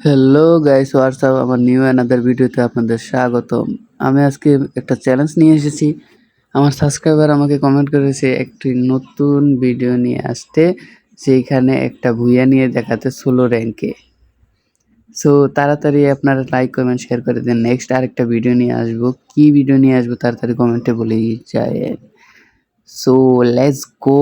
Hello guys, WhatsApp, আমার new another ভিডিওতে আপনাদের স্বাগতম। আমি আজকে একটা চ্যালেঞ্জ নিয়ে এসেছি। আমার সাবস্ক্রাইবার আমাকে কমেন্ট করেছে একটি নতুন ভিডিও নিয়ে আসতে, সেইখানে একটা ভুইয়া নিয়ে দেখাতে 16 র্যাঙ্কে। সো তাড়াতাড়ি আপনারা লাইক কমেন্ট শেয়ার করে দেন। নেক্সট আরেকটা ভিডিও নিয়ে আসবো। কি ভিডিও নিয়ে আসবো তাড়াতাড়ি কমেন্টে বলেই যায়। So let's go.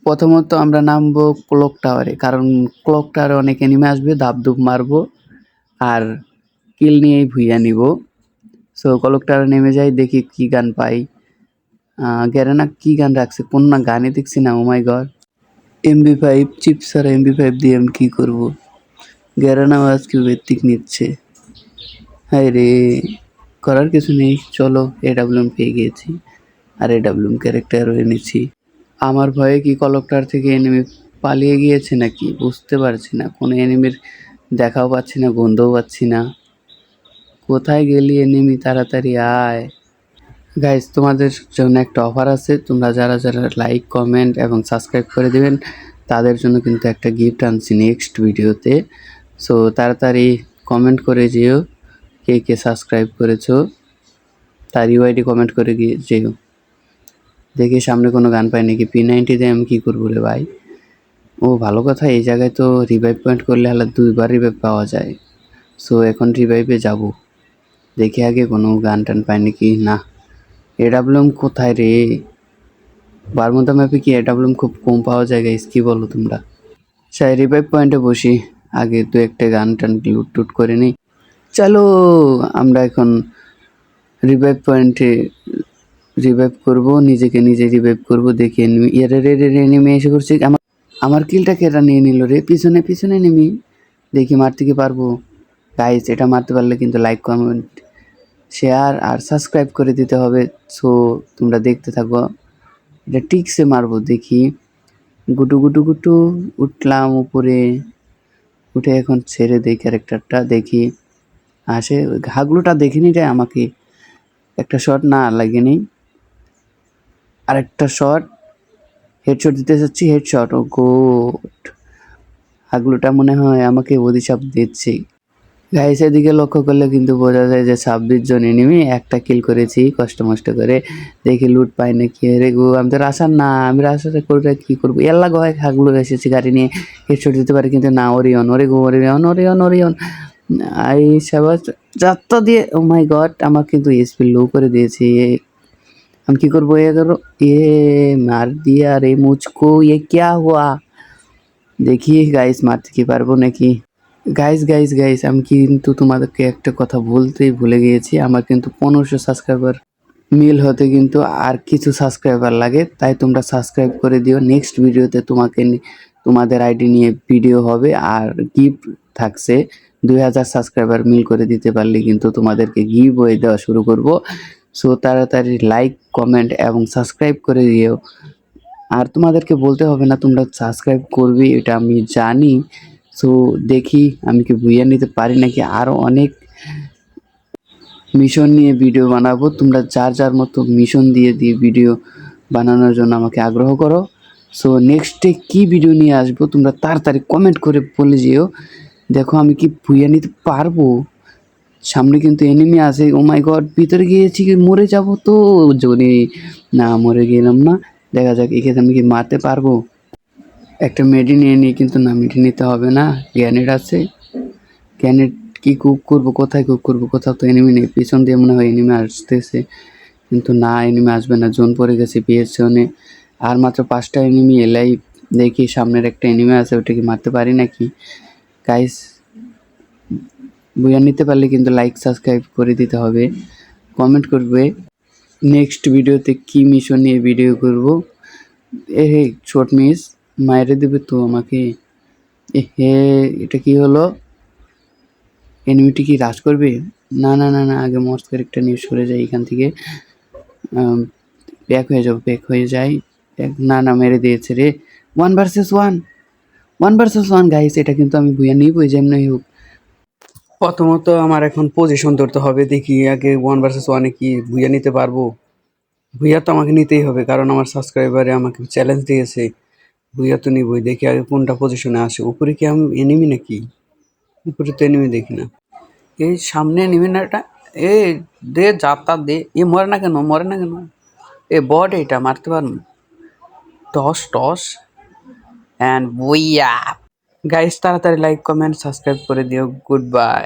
প্রথমত আমরা নামবো ক্লক টাওয়ারে, কারণ ক্লক টাওয়ারে অনেক এনিমে আসবে, ধাপধুপ মারবো আর কিল নিয়েই ভুইয়া নিব। সো ক্লক টাওয়ারে নেমে যাই, দেখি কি গান পাই। গ্যারেনা কি গান রাখছে, কোন না গানে দেখছি না। ও মাই গড, MP5 চিপস আর MP5 দিয়ে আমি কি করব। গ্যারেনাও আজকে বেত্তিক নিচ্ছে। হায় রে, করার কিছু নেই, চলো AWM পেয়ে গিয়েছি আর AWM ক্যারেক্টারও এনেছি। আমার ভয়ে কি ক্লক টাওয়ার থেকে এনিমি পালিয়ে গিয়েছে নাকি বুঝতে পারছি না। কোনো এনিমির দেখাও পাচ্ছি না, গন্ধও পাচ্ছি না। কোথায় গেলি এনিমি, তাড়াতাড়ি আয়। গাইস, তোমাদের জন্য একটা অফার আছে। তোমরা যারা যারা লাইক কমেন্ট এবং সাবস্ক্রাইব করে দিবেন তাদের জন্য কিন্তু একটা গিফট আনছি নেক্সট ভিডিওতে। সো তাড়াতাড়ি কমেন্ট করে যেও কে কে সাবস্ক্রাইব করেছো, তার ইউআইডি কমেন্ট করে গিয়ে যেও। দেখি সামনে কোনো গান পাই নাকি। P90 দিয়ে আমি কী করবো রে ভাই। ও ভালো কথা, এই জায়গায় তো রিভাইভ পয়েন্ট করলে হলে 2বার রিভাইভ পাওয়া যায়। সো এখন রিভাইভে যাব, দেখি আগে কোনো গান টান পাই নাকি। না, AWM কোথায় রে? বারমুদা ম্যাপে কি AWM খুব কম পাওয়া যায় গাইস, কি বলো তোমরা? সাই রিভাইভ পয়েন্টে বসি, আগে দু একটা গান টান লুট টুট করে নিই। চলো, আমরা এখন রিভাইভ পয়েন্টে রিভাইভ করব, নিজেকে নিজে রিভাইভ করব। দেখি এনিমি, এনিমি এসে করছে। আমার কিলটা কেটা নিয়ে নিল রে, পিছনে পিছনে এনিমি। দেখি মারতে কি পারবো। গাইস, এটা মারতে পারলে কিন্তু লাইক কমেন্ট শেয়ার আর সাবস্ক্রাইব করে দিতে হবে। সো তোমরা দেখতে থাকো, এটা টিকসে মারবো। দেখি গুটু গুটু গুটু উঠলাম উপরে, উঠে এখন ছেড়ে দেই ক্যারেক্টারটা। দেখি আসে হাগলুটা, দেখিনি রে আমাকে। একটা শট না লাগেনি, আর একটা শট, হেডশট দিতে চাচ্ছি, হেডশট। ও গুড, হাগলুটা মনে হয় আমাকে অভিশাপ দিচ্ছে। গাইস, এদিকে লক্ষ্য করলে কিন্তু বোঝা যায় যে 26 জন এনিমি, একটা কিল করেছি কষ্ট মষ্ট করে। দেখি লুট পাই নাকি। রে গো, আমি তো রাশার না, আমি রাশারে করে কি করবো। এল্লা গয় হাগলু এসেছি গাড়ি নিয়ে, হেডশট দিতে পারি কিন্তু না। ওরিয়ন, ওরে গো, ওরিয়ন ওরিয়ন ওরিয়ন। এই সবাই যাত্রা দিয়ে, ও মাই গড, আমার কিন্তু এসপি লো করে দিয়েছে। আমি কি করবো, এ ধরো, এ মার দিয়া রে মুঝকো, এ ক্যা হুয়া। দেখি গাইস, মারতে কি পারবো নাকি। গাইস গাইস গাইস, আমি কিন্তু তোমাদেরকে একটা কথা বলতেই ভুলে গিয়েছি। আমার কিন্তু 1500 সাবস্ক্রাইবার মিল হতে কিন্তু আর কিছু সাবস্ক্রাইবার লাগে, তাই তোমরা সাবস্ক্রাইব করে দিও। নেক্সট ভিডিওতে তোমাদের আইডি নিয়ে ভিডিও হবে আর গিফট থাকছে। 2000 সাবস্ক্রাইবার মিল করে দিতে পারলে কিন্তু তোমাদেরকে গিভ ওয়ে দেওয়া শুরু করব। সো তাড়াতাড়ি লাইক কমেন্ট এবং সাবস্ক্রাইব করে দিও। আর তোমাদেরকে বলতে হবে না, তোমরা সাবস্ক্রাইব করবে, এটা আমি জানি। সো দেখি আমি কি বুইয়া নিতে পারি নাকি। আরও অনেক মিশন নিয়ে ভিডিও বানাবো। তোমরা যার যার মতো মিশন দিয়ে ভিডিও বানানোর জন্য আমাকে আগ্রহ করো। সো নেক্সটে কি ভিডিও নিয়ে আসবো তোমরা তাড়াতাড়ি কমেন্ট করে বলে যেও। দেখো আমি কি বুইয়া নিতে পারবো। সামনে কিন্তু এনিমি আছে। ও মাই গড, ভিতরে গিয়েছি কি মরে যাব তো। যদি না মরে গেলাম না, দেখা যাক এখানে আমি কি মারতে পারবো। একটা মেডি নিয়ে নিই, কিন্তু না মেডি নিতে হবে না, গ্যানেট আছে। গ্যানেট কি কুক করবো, কোথায় কুক করবো, কোথাও তো এনিমি নেই। পিছন দিয়ে মনে হয় এনিমি আসতেছে, কিন্তু না এনিমি আসবে না, জোন পড়ে গেছে পিএসনে। আর মাত্র 5টা এনিমি এলাই। দেখি সামনের একটা এনিমি আছে, ওটা কি মারতে পারি নাকি। গাইস, বুঝে নিতে পারলে কিন্তু লাইক সাবস্ক্রাইব করে দিতে হবে, কমেন্ট করবে নেক্সট ভিডিওতে কি মিশন নিয়ে ভিডিও করব। এ হে শর্ট মিস, মাইরে দেবে তো আমাকে। এ হে, এটা কি হলো, এনিমিটি কি রাশ করবে? না না না না, আগে মস্ত ক্যারেক্টার নিয়ে সরে যাই এখান থেকে। ব্যাক হয়ে যাও, ব্যাক হয়ে যাই। না না, মেরে দিয়েছে রে। 1 vs 1, 1 vs 1 গাইস, এটা কিন্তু আমি বুঝে নিবই যেমনি হোক। প্রথমত আমার এখন পজিশন ধরতে হবে, দেখি আগে 1 vs 1 কি বুঝে নিতে পারবো। ভুইয়া তো আমাকে নিতেই হবে, কারণ আমার সাবস্ক্রাইবারে আমাকে চ্যালেঞ্জ দিয়েছে। ভুইয়া তো নিবই, দেখি আগে কোনটা পজিশনে আসে। উপরে কি আমি এনিমি নাকি? উপরে তো এনিমি দেখি না। এই সামনে এনিমি না এটা? এ দে যাতা দে। এ মরে না কেন? মরে না কেন? এ বট এটা মারতে পারবো। Toss toss and booyah. Guys তাড়াতাড়ি লাইক কমেন্ট সাবস্ক্রাইব করে দিও। Good bye.